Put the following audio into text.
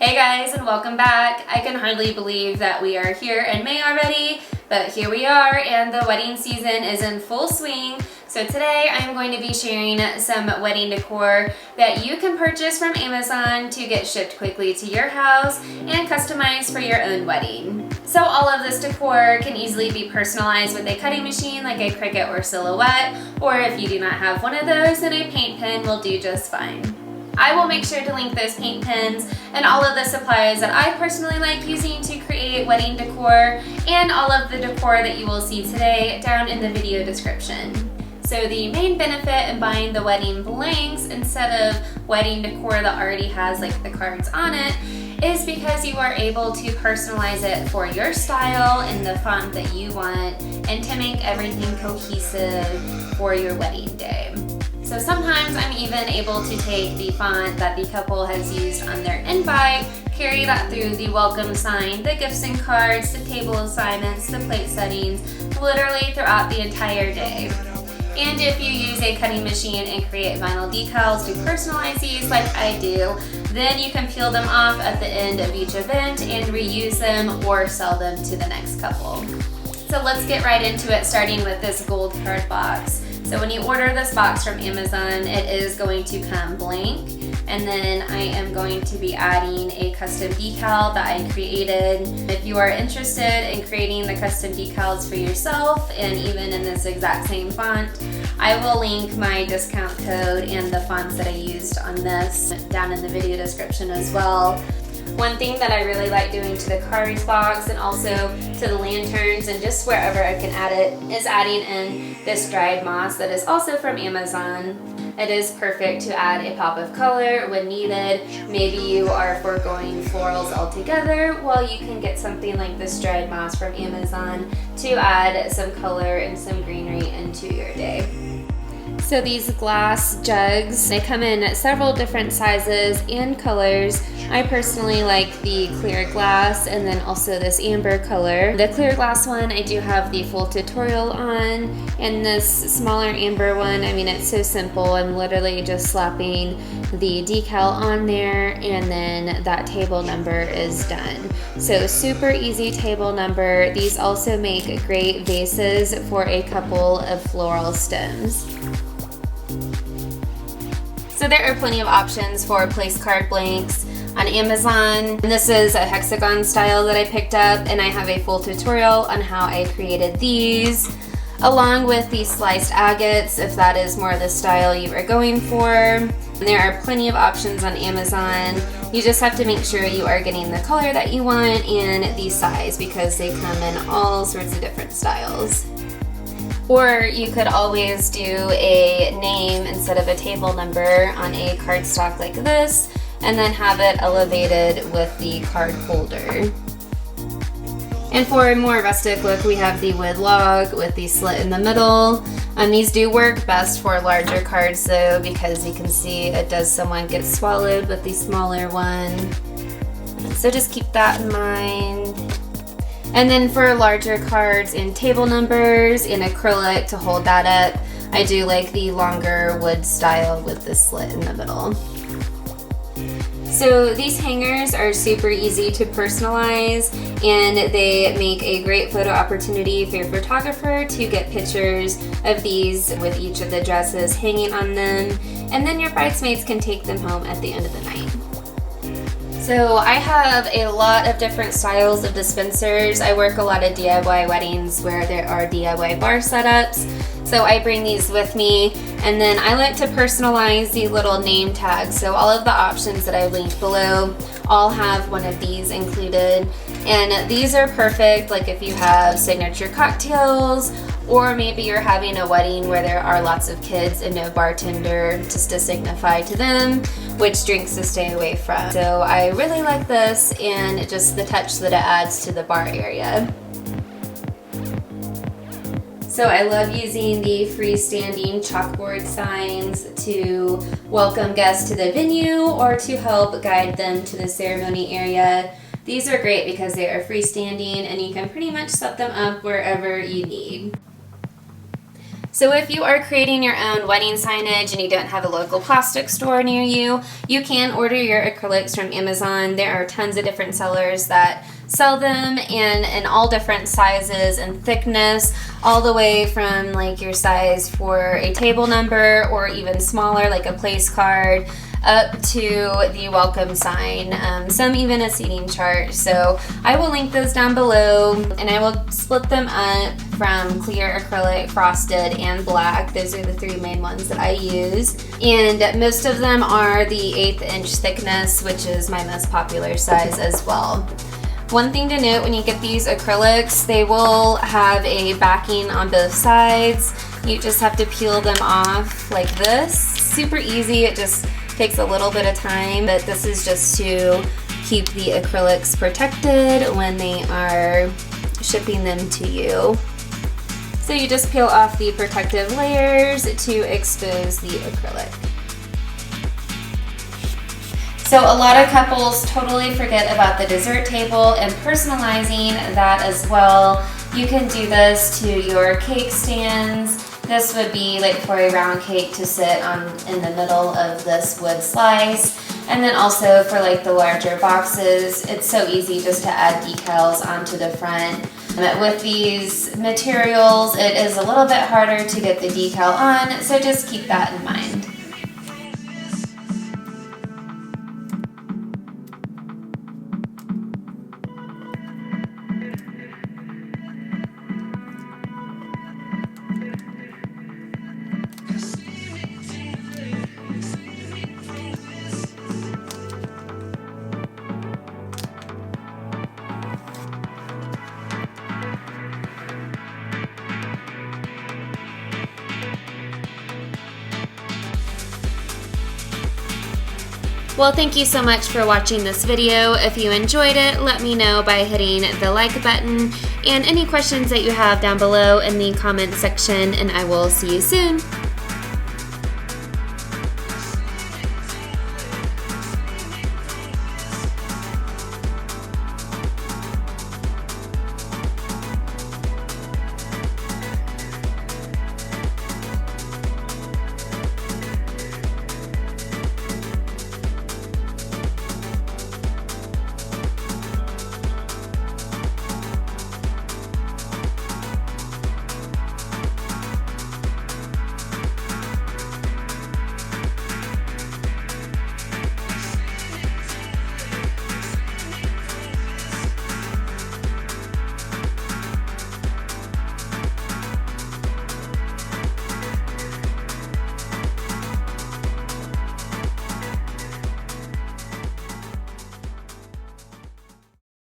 Hey guys, and welcome back. I can hardly believe that we are here in May already, but here we are and the wedding season is in full swing. So today I'm going to be sharing some wedding decor that you can purchase from Amazon to get shipped quickly to your house and customized for your own wedding. So all of this decor can easily be personalized with a cutting machine like a Cricut or Silhouette, or if you do not have one of those, then a paint pen will do just fine. I will make sure to link those paint pens and all of the supplies that I personally like using to create wedding decor and all of the decor that you will see today down in the video description. So the main benefit in buying the wedding blanks instead of wedding decor that already has like the cards on it is because you are able to personalize it for your style and the font that you want and to make everything cohesive for your wedding day. So sometimes I'm even able to take the font that the couple has used on their invite, carry that through the welcome sign, the gifts and cards, the table assignments, the plate settings, literally throughout the entire day. And if you use a cutting machine and create vinyl decals to personalize these like I do, then you can peel them off at the end of each event and reuse them or sell them to the next couple. So let's get right into it, starting with this gold card box. So when you order this box from Amazon, it is going to come blank, and then I am going to be adding a custom decal that I created. If you are interested in creating the custom decals for yourself, and even in this exact same font, I will link my discount code and the fonts that I used on this down in the video description as well. One thing that I really like doing to the cards box and also to the lanterns and just wherever I can add it is adding in this dried moss that is also from Amazon. It is perfect to add a pop of color when needed. Maybe you are foregoing florals altogether, well, you can get something like this dried moss from Amazon to add some color and some greenery into your day. So these glass jugs, they come in several different sizes and colors. I personally like the clear glass and then also this amber color. The clear glass one, I do have the full tutorial on, and this smaller amber one, I mean, it's so simple. I'm literally just slapping the decal on there and then that table number is done. So super easy table number. These also make great vases for a couple of floral stems. So there are plenty of options for place card blanks on Amazon. And this is a hexagon style that I picked up, and I have a full tutorial on how I created these, along with the sliced agates if that is more the style you are going for. And there are plenty of options on Amazon. You just have to make sure you are getting the color that you want and the size, because they come in all sorts of different styles. Or you could always do a name instead of a table number on a cardstock like this, and then have it elevated with the card holder. And for a more rustic look, we have the wood log with the slit in the middle. These do work best for larger cards though, because you can see it does somewhat get swallowed with the smaller one. So just keep that in mind. And then for larger cards and table numbers and acrylic to hold that up, I do like the longer wood style with the slit in the middle. So these hangers are super easy to personalize, and they make a great photo opportunity for your photographer to get pictures of these with each of the dresses hanging on them, and then your bridesmaids can take them home at the end of the night. So I have a lot of different styles of dispensers. I work a lot of DIY weddings where there are DIY bar setups. So I bring these with me, and then I like to personalize the little name tags. So all of the options that I linked below all have one of these included. And these are perfect like if you have signature cocktails, or maybe you're having a wedding where there are lots of kids and no bartender, just to signify to them which drinks to stay away from. So I really like this and just the touch that it adds to the bar area. So I love using the freestanding chalkboard signs to welcome guests to the venue or to help guide them to the ceremony area. These are great because they are freestanding and you can pretty much set them up wherever you need. So if you are creating your own wedding signage and you don't have a local plastic store near you, you can order your acrylics from Amazon. There are tons of different sellers that sell them in all different sizes and thickness, all the way from like your size for a table number or even smaller like a place card, up to the welcome sign, some even a seating chart. So I will link those down below, and I will split them up from clear acrylic, frosted, and black. Those are the three main ones that I use, and most of them are the 1/8 inch thickness, which is my most popular size as well. One thing to note when you get these acrylics, they will have a backing on both sides. You just have to peel them off like this. Super easy, it just takes a little bit of time, but this is just to keep the acrylics protected when they are shipping them to you. So you just peel off the protective layers to expose the acrylic. So a lot of couples totally forget about the dessert table and personalizing that as well. You can do this to your cake stands. This would be like for a round cake to sit on in the middle of this wood slice. And then also for like the larger boxes, it's so easy just to add decals onto the front. But with these materials, it is a little bit harder to get the decal on, so just keep that in mind. Well, thank you so much for watching this video. If you enjoyed it, let me know by hitting the like button, and any questions that you have down below in the comment section, and I will see you soon.